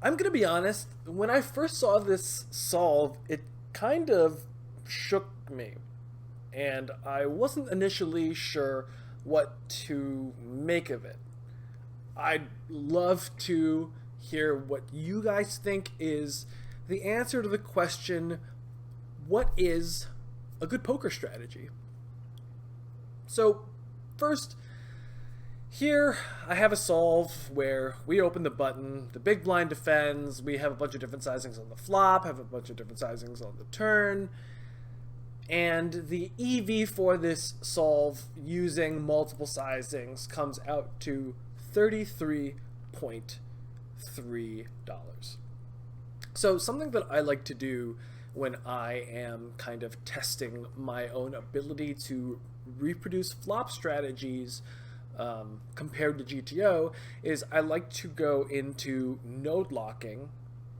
I'm going to be honest, when I first saw this solve, it kind of shook me. And I wasn't initially sure what to make of it. I'd love to hear what you guys think is the answer to the question, what is a good poker strategy? So, first, here I have a solve where we open the button, the big blind defends, we have a bunch of different sizings on the flop, have a bunch of different sizings on the turn, and the EV for this solve using multiple sizings comes out to $33.3. So something that I like to do when I am kind of testing my own ability to reproduce flop strategies compared to GTO is I like to go into node locking,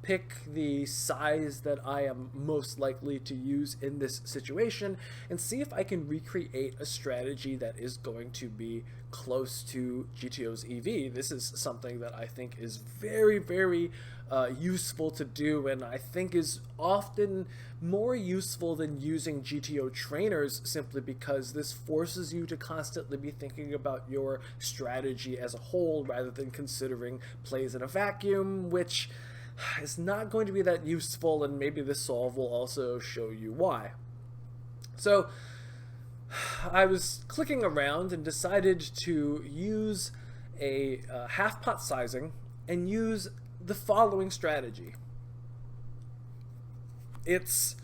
pick the size that I am most likely to use in this situation, and see if I can recreate a strategy that is going to be close to GTO's EV. This is something that I think is very, very useful to do, and I think is often more useful than using GTO trainers, simply because this forces you to constantly be thinking about your strategy as a whole rather than considering plays in a vacuum, which is not going to be that useful, and maybe this solve will also show you why. So I was clicking around and decided to use a half pot sizing and use the following strategy. It's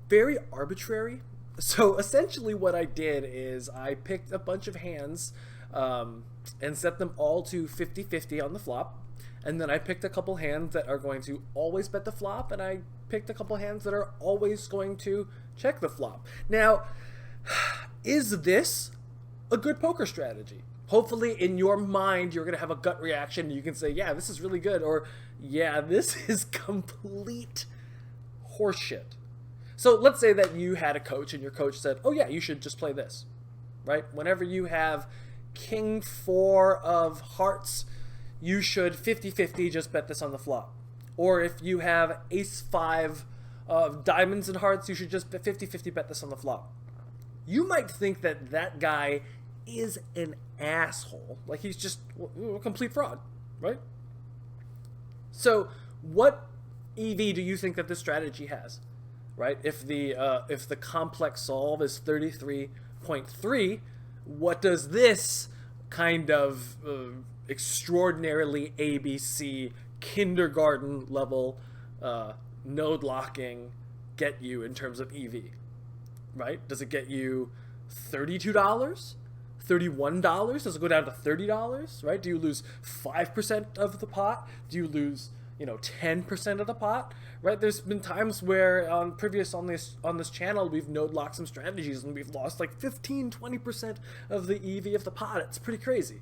very arbitrary. So essentially what I did is I picked a bunch of hands and set them all to 50-50 on the flop. And then I picked a couple hands that are going to always bet the flop, and I picked a couple hands that are always going to check the flop. Now, is this a good poker strategy? Hopefully in your mind you're going to have a gut reaction. You can say, yeah, this is really good, or yeah, this is complete horseshit. So let's say that you had a coach and your coach said, oh yeah, you should just play this, right? Whenever you have king 4 of hearts, you should 50-50 just bet this on the flop. Or if you have ace 5 of diamonds and hearts, you should just 50-50 bet this on the flop. You might think that that guy is an asshole. Like he's just a complete fraud, right? So what EV do you think that this strategy has, right? If the complex solve is 33.3, what does this kind of extraordinarily ABC kindergarten level node locking get you in terms of EV, right? Does it get you $32? $31? Does it go down to $30, right? Do you lose 5% of the pot? Do you lose 10% of the pot, right? There's been times where on this channel we've node locked some strategies and we've lost like 15-20% of the EV of the pot. It's pretty crazy.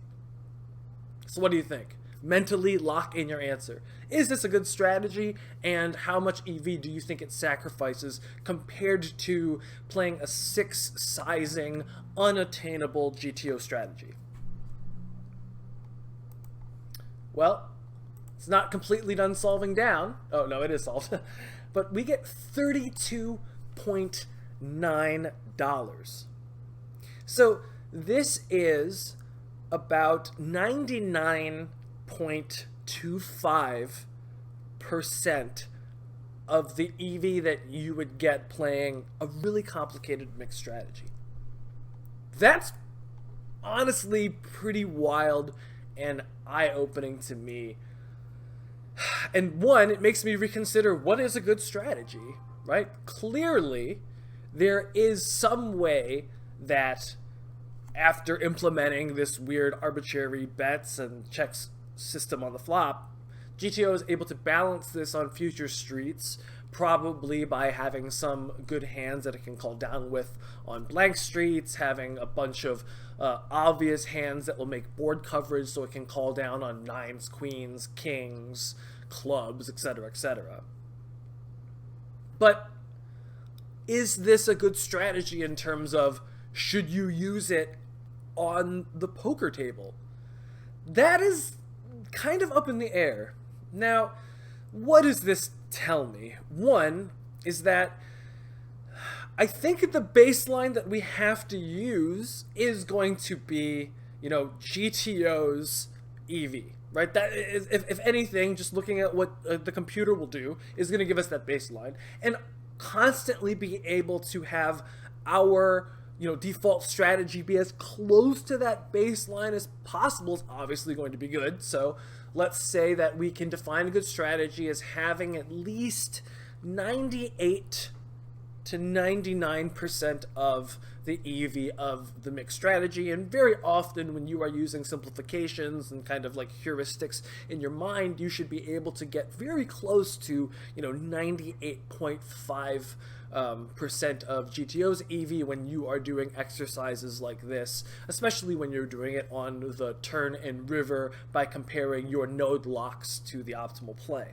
So what do you think? Mentally lock in your answer. Is this a good strategy, and how much EV do you think it sacrifices compared to playing a 6 sizing unattainable GTO strategy? Well, it's not completely done solving down. Oh no, it is solved. But we get $32.9. So this is about 99.25% of the EV that you would get playing a really complicated mixed strategy. That's honestly pretty wild and eye-opening to me. And one, it makes me reconsider what is a good strategy, right? Clearly, there is some way that after implementing this weird arbitrary bets and checks system on the flop, GTO is able to balance this on future streets, probably by having some good hands that it can call down with on blank streets, having a bunch of obvious hands that will make board coverage so it can call down on nines, queens, kings, clubs, etc., etc. But is this a good strategy in terms of should you use it on the poker table? That is kind of up in the air. Now, what does this tell me? One is that I think the baseline that we have to use is going to be, GTO's EV, right? That is, if anything, just looking at what the computer will do is going to give us that baseline, and constantly be able to have our default strategy be as close to that baseline as possible is obviously going to be good. So let's say that we can define a good strategy as having at least 98 to 99% of the EV of the mixed strategy. And very often when you are using simplifications and kind of like heuristics in your mind, you should be able to get very close to 98.5% of GTO's EV when you are doing exercises like this, especially when you're doing it on the turn and river by comparing your node locks to the optimal play.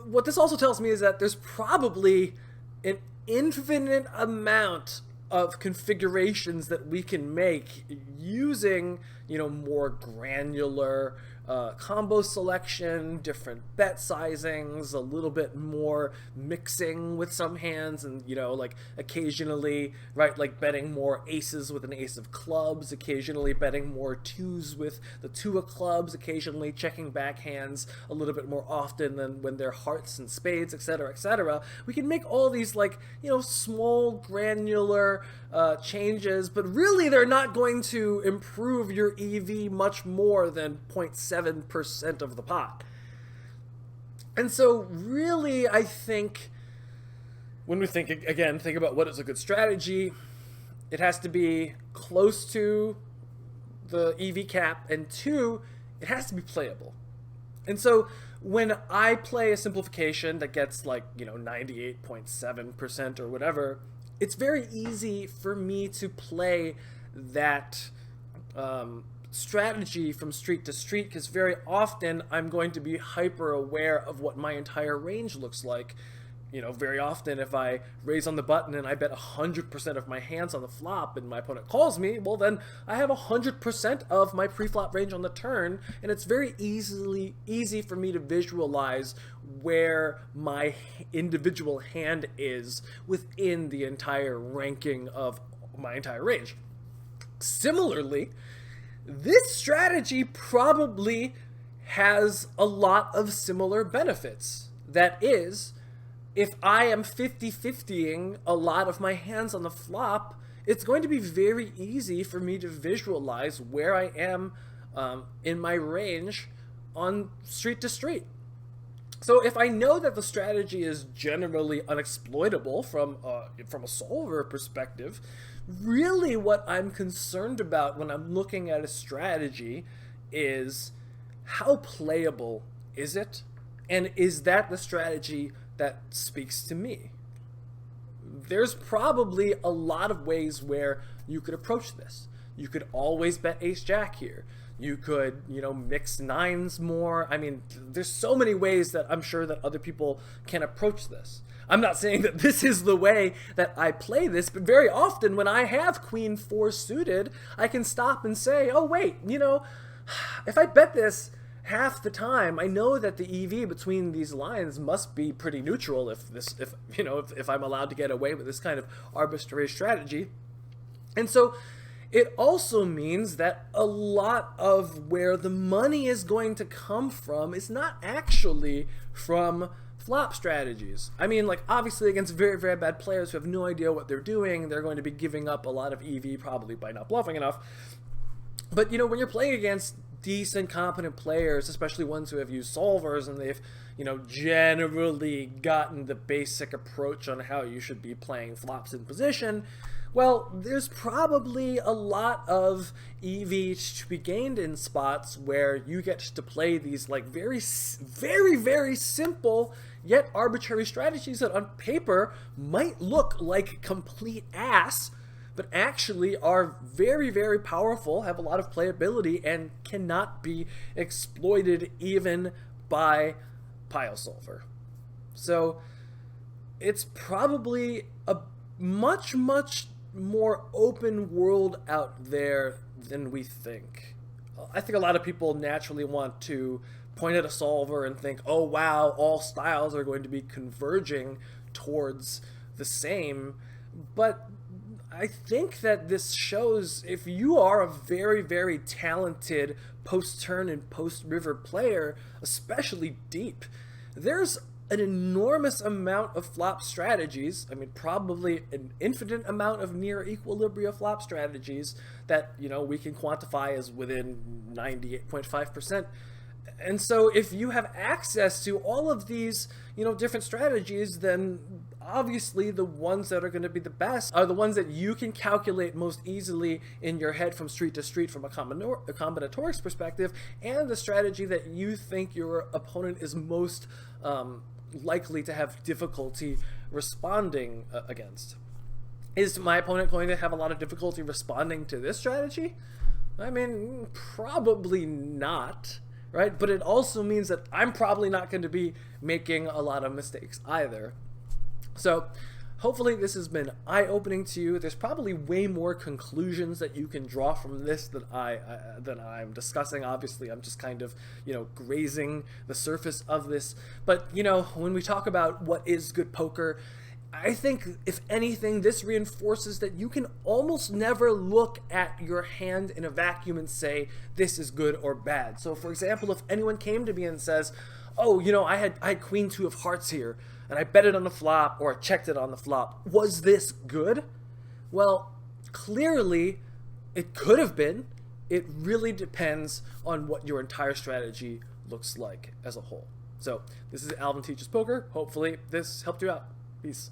What this also tells me is that there's probably an infinite amount of configurations that we can make using, more granular combo selection, different bet sizings, a little bit more mixing with some hands, and like occasionally, right, like betting more aces with an ace of clubs, occasionally betting more twos with the two of clubs, occasionally checking back hands a little bit more often than when they're hearts and spades, etc., etc. We can make all these like small granular changes, but really they're not going to improve your EV much more than 0.7% of the pot. And so really, I think when we think about what is a good strategy, it has to be close to the EV cap, and two, it has to be playable. And so when I play a simplification that gets like 98.7% or whatever, it's very easy for me to play that strategy from street to street, because very often I'm going to be hyper aware of what my entire range looks like. Very often if I raise on the button and I bet 100% of my hands on the flop and my opponent calls me, well then I have 100% of my pre-flop range on the turn, and it's very easy for me to visualize where my individual hand is within the entire ranking of my entire range. Similarly, this strategy probably has a lot of similar benefits. That is, if I am 50-50ing a lot of my hands on the flop, it's going to be very easy for me to visualize where I am in my range on street to street. So if I know that the strategy is generally unexploitable from a solver perspective, really what I'm concerned about when I'm looking at a strategy is how playable is it? And is that the strategy that speaks to me? There's probably a lot of ways where you could approach this. You could always bet ace-jack here. You could, mix nines more. I mean, there's so many ways that I'm sure that other people can approach this. I'm not saying that this is the way that I play this, but very often when I have queen 4 suited, I can stop and say, oh wait, if I bet this half the time, I know that the EV between these lines must be pretty neutral if I'm allowed to get away with this kind of arbitrary strategy. And so it also means that a lot of where the money is going to come from is not actually from flop strategies. I mean, like, obviously against very, very bad players who have no idea what they're doing, they're going to be giving up a lot of EV probably by not bluffing enough. But, when you're playing against decent, competent players, especially ones who have used solvers and they've, generally gotten the basic approach on how you should be playing flops in position, well, there's probably a lot of EV to be gained in spots where you get to play these like very, very, very simple yet arbitrary strategies that on paper might look like complete ass, but actually are very, very powerful, have a lot of playability, and cannot be exploited even by PIOsolver. So it's probably a much, much more open world out there than we think. I think a lot of people naturally want to point at a solver and think, oh wow, all styles are going to be converging towards the same. But I think that this shows if you are a very, very talented post-turn and post-river player, especially deep, there's an enormous amount of flop strategies. I mean, probably an infinite amount of near equilibria flop strategies that, you know, we can quantify as within 98.5%. And so if you have access to all of these, you know, different strategies, then obviously the ones that are going to be the best are the ones that you can calculate most easily in your head from street to street from a combinatorics perspective, and the strategy that you think your opponent is most likely to have difficulty responding against. Is my opponent going to have a lot of difficulty responding to this strategy? I mean, probably not. Right? But it also means that I'm probably not going to be making a lot of mistakes either. So hopefully this has been eye-opening to you. There's probably way more conclusions that you can draw from this than I'm discussing. Obviously, I'm just kind of, you know, grazing the surface of this. But, you know, when we talk about what is good poker, I think, if anything, this reinforces that you can almost never look at your hand in a vacuum and say, this is good or bad. So, for example, if anyone came to me and says, oh, you know, I had queen two of hearts here, and I bet it on the flop, or I checked it on the flop. Was this good? Well, clearly, it could have been. It really depends on what your entire strategy looks like as a whole. So, this is Alvin Teaches Poker. Hopefully, this helped you out. Peace.